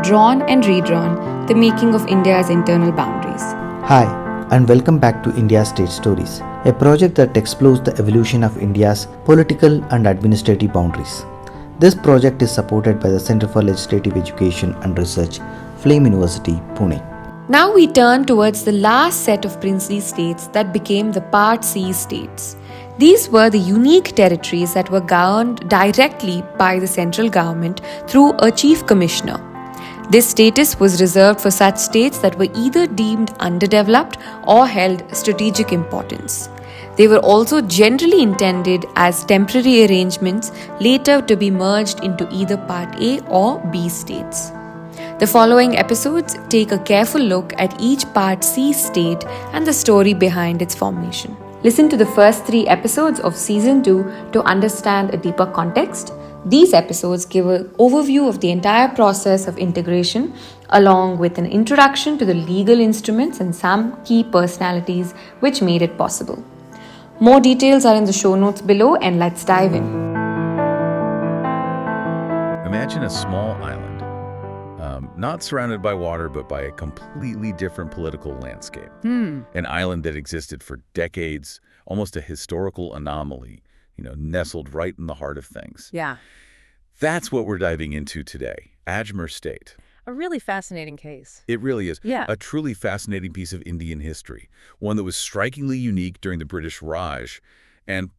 drawn and redrawn, the making of India's internal boundaries. Hi, and welcome back to India's State Stories, a project that explores the evolution of India's political and administrative boundaries. This project is supported by the Centre for Legislative Education and Research, Flame University, Pune. Now we turn towards the last set of princely states that became the Part C states. These were the unique territories that were governed directly by the central government through a chief commissioner. This status was reserved for such states that were either deemed underdeveloped or held strategic importance. They were also generally intended as temporary arrangements later to be merged into either Part A or B states. The following episodes take a careful look at each Part C state and the story behind its formation. Listen to the first 3 episodes of Season 2 to understand a deeper context. These episodes give an overview of the entire process of integration, along with an introduction to the legal instruments and some key personalities which made it possible. More details are in the show notes below, and let's dive in. Imagine a small island, not surrounded by water, but by a completely different political landscape. An island that existed for decades, almost a historical anomaly, nestled right in the heart of things. Yeah. That's what we're diving into today, Ajmer State. A really fascinating case. It really is. Yeah. A truly fascinating piece of Indian history, one that was strikingly unique during the British Raj and,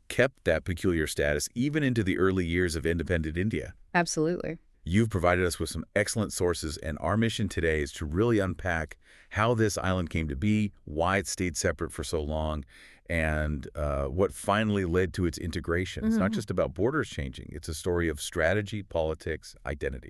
kept that peculiar status even into the early years of independent India. Absolutely. You've provided us with some excellent sources, and our mission today is to really unpack how this island came to be, why it stayed separate for so long, and what finally led to its integration. It's not just about borders changing. It's a story of strategy, politics, identity,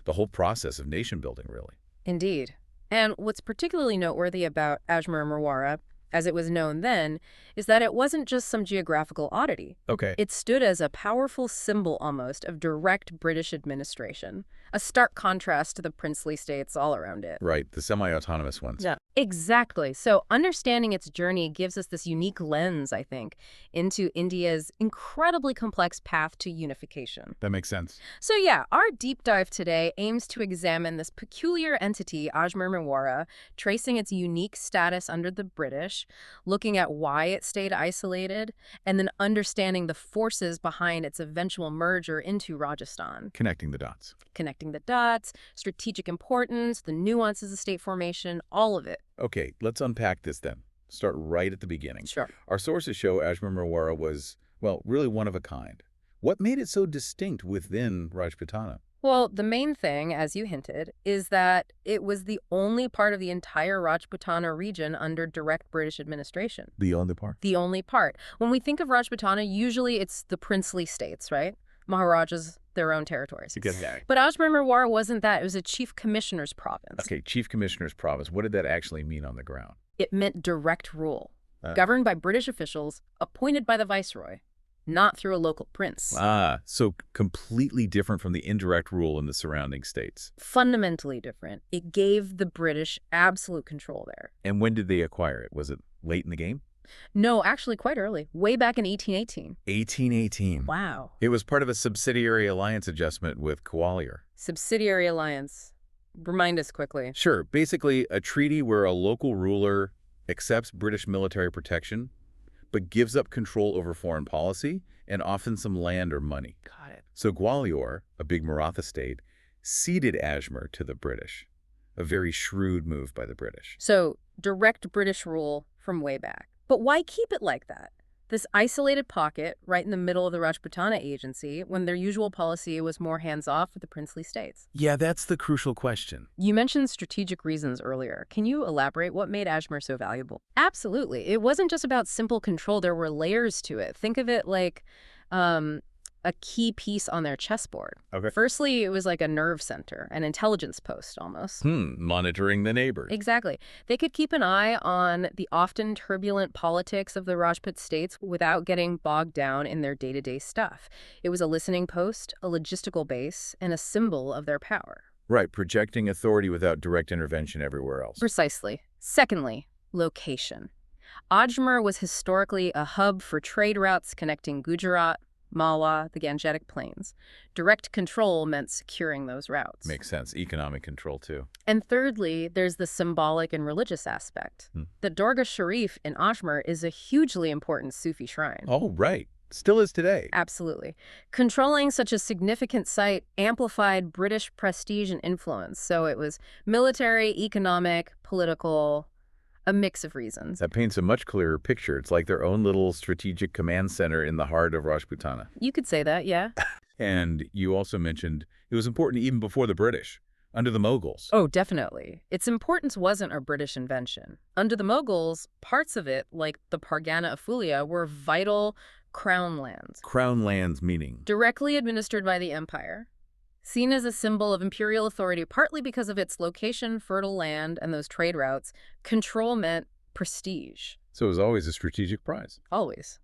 the whole process of nation building, really. Indeed. And what's particularly noteworthy about Ajmer-Merwara, as it was known then, is that it wasn't just some geographical oddity. Okay. It stood as a powerful symbol almost of direct British administration, a stark contrast to the princely states all around it. Right, the semi-autonomous ones. Yeah. Exactly. So understanding its journey gives us this unique lens, I think, into India's incredibly complex path to unification. That makes sense. So yeah, our deep dive today aims to examine this peculiar entity, Ajmer-Merwara, tracing its unique status under the British, looking at why it stayed isolated, and then understanding the forces behind its eventual merger into Rajasthan. Connecting the dots. Connecting the dots, strategic importance, the nuances of state formation, all of it. Okay, let's unpack this then. Start right at the beginning. Sure. Our sources show Ajmer-Merwara was, really one of a kind. What made it so distinct within Rajputana? Well, the main thing, as you hinted, is that it was the only part of the entire Rajputana region under direct British administration. The only part? The only part. When we think of Rajputana, usually it's the princely states, right? Maharajas, their own territories. You get that. But Ajmer-Merwara wasn't that. It was a chief commissioner's province. Okay, chief commissioner's province. What did that actually mean on the ground? It meant direct rule, governed by British officials, appointed by the viceroy, not through a local prince. So completely different from the indirect rule in the surrounding states. Fundamentally different. It gave the British absolute control there. And when did they acquire it? Was it late in the game? No, actually quite early, way back in 1818. 1818. Wow. It was part of a subsidiary alliance adjustment with Gwalior. Subsidiary alliance. Remind us quickly. Sure. Basically, a treaty where a local ruler accepts British military protection, but gives up control over foreign policy and often some land or money. Got it. So Gwalior, a big Maratha state, ceded Ajmer to the British. A very shrewd move by the British. So direct British rule from way back. But why keep it like that? This isolated pocket right in the middle of the Rajputana agency when their usual policy was more hands-off with the princely states. Yeah, that's the crucial question. You mentioned strategic reasons earlier. Can you elaborate what made Ajmer so valuable? Absolutely. It wasn't just about simple control. There were layers to it. Think of it like a key piece on their chessboard. Okay. Firstly, it was like a nerve center, an intelligence post almost. Monitoring the neighbors. Exactly. They could keep an eye on the often turbulent politics of the Rajput states without getting bogged down in their day-to-day stuff. It was a listening post, a logistical base, and a symbol of their power. Right, projecting authority without direct intervention everywhere else. Precisely. Secondly, location. Ajmer was historically a hub for trade routes connecting Gujarat, Malwa, the Gangetic Plains. Direct control meant securing those routes. Makes sense. Economic control, too. And thirdly, there's the symbolic and religious aspect. The Dargah Sharif in Ajmer is a hugely important Sufi shrine. Oh, right. Still is today. Absolutely. Controlling such a significant site amplified British prestige and influence. So it was military, economic, political, a mix of reasons. That paints a much clearer picture. It's like their own little strategic command center in the heart of Rajputana. You could say that, yeah. And you also mentioned it was important even before the British, under the Mughals. Oh, definitely. Its importance wasn't a British invention. Under the Mughals, parts of it, like the Pargana Afulia, were vital crown lands. Crown lands meaning? Directly administered by the empire. Seen as a symbol of imperial authority partly because of its location, fertile land, and those trade routes, control meant prestige. So it was always a strategic prize. Always.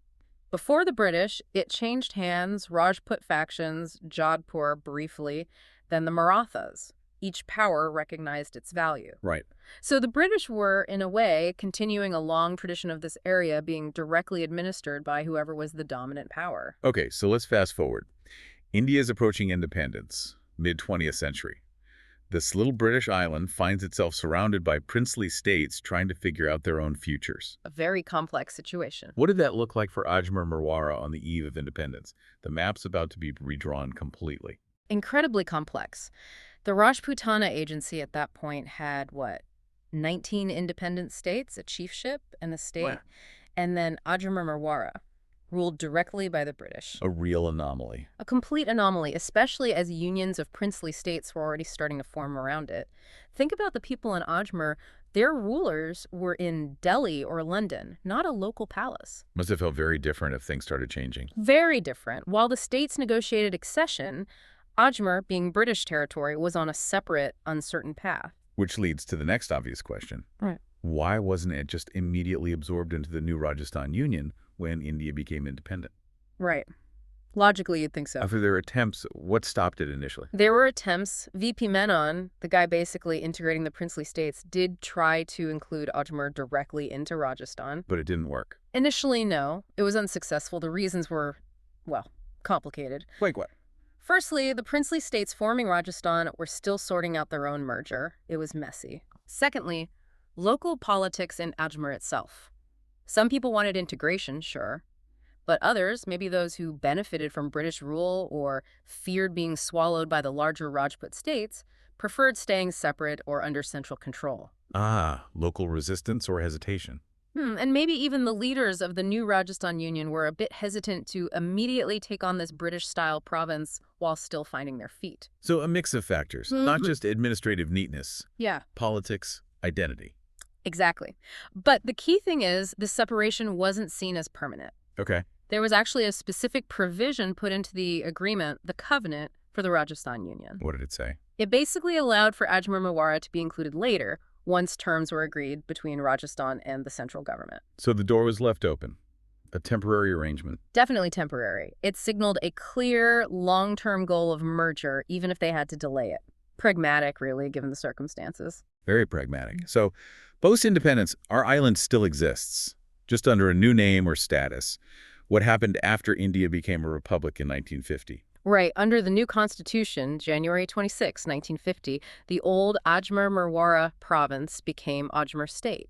Before the British, it changed hands, Rajput factions, Jodhpur briefly, then the Marathas. Each power recognized its value. Right. So the British were, in a way, continuing a long tradition of this area being directly administered by whoever was the dominant power. Okay, so let's fast forward. India is approaching independence, mid-20th century. This little British island finds itself surrounded by princely states trying to figure out their own futures. A very complex situation. What did that look like for Ajmer-Merwara on the eve of independence? The map's about to be redrawn completely. Incredibly complex. The Rajputana agency at that point had, 19 independent states, a chiefship and a state, Wow. And then Ajmer-Merwara, ruled directly by the British. A real anomaly. A complete anomaly, especially as unions of princely states were already starting to form around it. Think about the people in Ajmer. Their rulers were in Delhi or London, not a local palace. Must have felt very different if things started changing. Very different. While the states negotiated accession, Ajmer, being British territory, was on a separate, uncertain path. Which leads to the next obvious question. Right. Why wasn't it just immediately absorbed into the new Rajasthan Union when India became independent? Right. Logically, you'd think so. After their attempts, what stopped it initially? There were attempts. VP Menon, the guy basically integrating the princely states, did try to include Ajmer directly into Rajasthan. But it didn't work. Initially, no. It was unsuccessful. The reasons were, complicated. Like what? Firstly, the princely states forming Rajasthan were still sorting out their own merger. It was messy. Secondly, local politics in Ajmer itself. Some people wanted integration, sure. But others, maybe those who benefited from British rule or feared being swallowed by the larger Rajput states, preferred staying separate or under central control. Ah, local resistance or hesitation. And maybe even the leaders of the new Rajasthan Union were a bit hesitant to immediately take on this British-style province while still finding their feet. So a mix of factors, not just administrative neatness. Yeah. Politics, identity. Exactly. But the key thing is this separation wasn't seen as permanent. Okay. There was actually a specific provision put into the agreement, the covenant, for the Rajasthan Union. What did it say? It basically allowed for Ajmer-Merwara to be included later, once terms were agreed between Rajasthan and the central government. So the door was left open. A temporary arrangement. Definitely temporary. It signaled a clear, long-term goal of merger, even if they had to delay it. Pragmatic, really, given the circumstances. Very pragmatic. So, post-independence, our island still exists, just under a new name or status. What happened after India became a republic in 1950? Right. Under the new constitution, January 26, 1950, the old Ajmer-Merwara province became Ajmer State,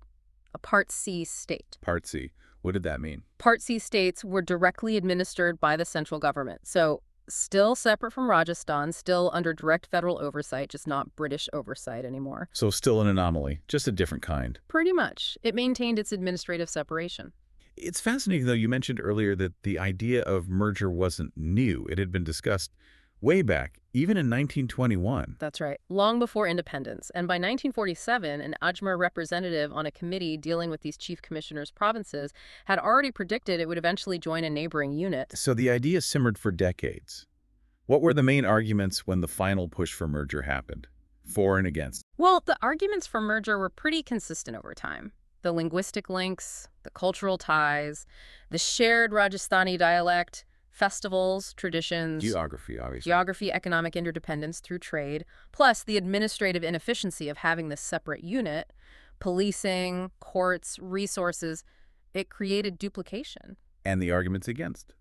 a Part C state. Part C. What did that mean? Part C states were directly administered by the central government. So still separate from Rajasthan, still under direct federal oversight, just not British oversight anymore. So still an anomaly, just a different kind. Pretty much. It maintained its administrative separation. It's fascinating, though, you mentioned earlier that the idea of merger wasn't new. It had been discussed way back, even in 1921. That's right. Long before independence. And by 1947, an Ajmer representative on a committee dealing with these chief commissioners' provinces had already predicted it would eventually join a neighboring unit. So the idea simmered for decades. What were the main arguments when the final push for merger happened? For and against? Well, the arguments for merger were pretty consistent over time. The linguistic links, the cultural ties, the shared Rajasthani dialect, festivals, traditions, Geography, obviously. geography, economic interdependence through trade, plus the administrative inefficiency of having this separate unit, policing, courts, resources. It created duplication. And the arguments against.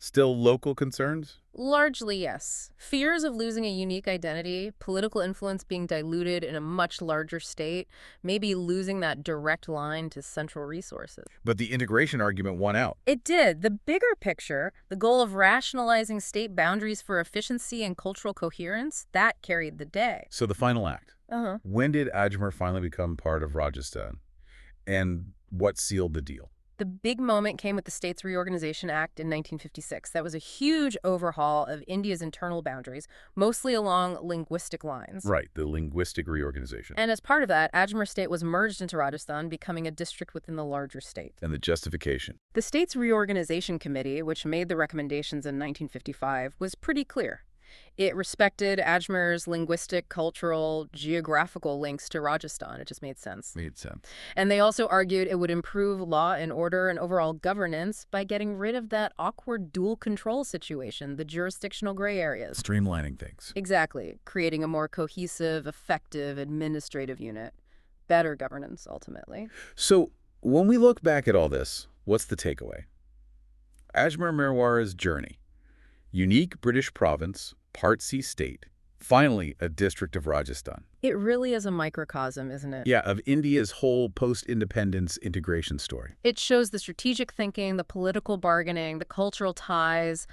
Still local concerns? Largely, yes. Fears of losing a unique identity, political influence being diluted in a much larger state, maybe losing that direct line to central resources. But the integration argument won out. It did. The bigger picture, the goal of rationalizing state boundaries for efficiency and cultural coherence, that carried the day. So the final act. Uh-huh. When did Ajmer finally become part of Rajasthan? And what sealed the deal? The big moment came with the States Reorganization Act in 1956. That was a huge overhaul of India's internal boundaries, mostly along linguistic lines. Right, the linguistic reorganization. And as part of that, Ajmer State was merged into Rajasthan, becoming a district within the larger state. And the justification. The States Reorganization Committee, which made the recommendations in 1955, was pretty clear. It respected Ajmer's linguistic, cultural, geographical links to Rajasthan. It just made sense. Made sense. And they also argued it would improve law and order and overall governance by getting rid of that awkward dual control situation, the jurisdictional gray areas. Streamlining things. Exactly. Creating a more cohesive, effective administrative unit. Better governance, ultimately. So when we look back at all this, what's the takeaway? Ajmer-Merwara's journey. Unique British province, Part C state, finally a district of Rajasthan. It really is a microcosm, isn't it? Yeah, of India's whole post-independence integration story. It shows the strategic thinking, the political bargaining, the cultural ties,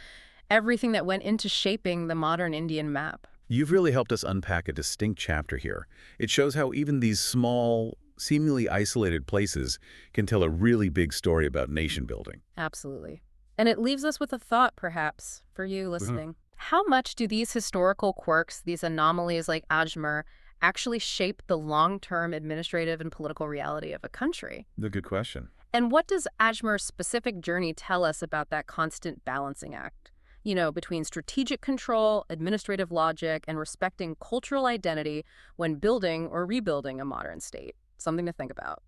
everything that went into shaping the modern Indian map. You've really helped us unpack a distinct chapter here. It shows how even these small, seemingly isolated places can tell a really big story about nation building. Absolutely. And it leaves us with a thought, perhaps, for you listening. How much do these historical quirks, these anomalies like Ajmer, actually shape the long-term administrative and political reality of a country? That's a good question. And what does Ajmer's specific journey tell us about that constant balancing act? You know, between strategic control, administrative logic, and respecting cultural identity when building or rebuilding a modern state. Something to think about.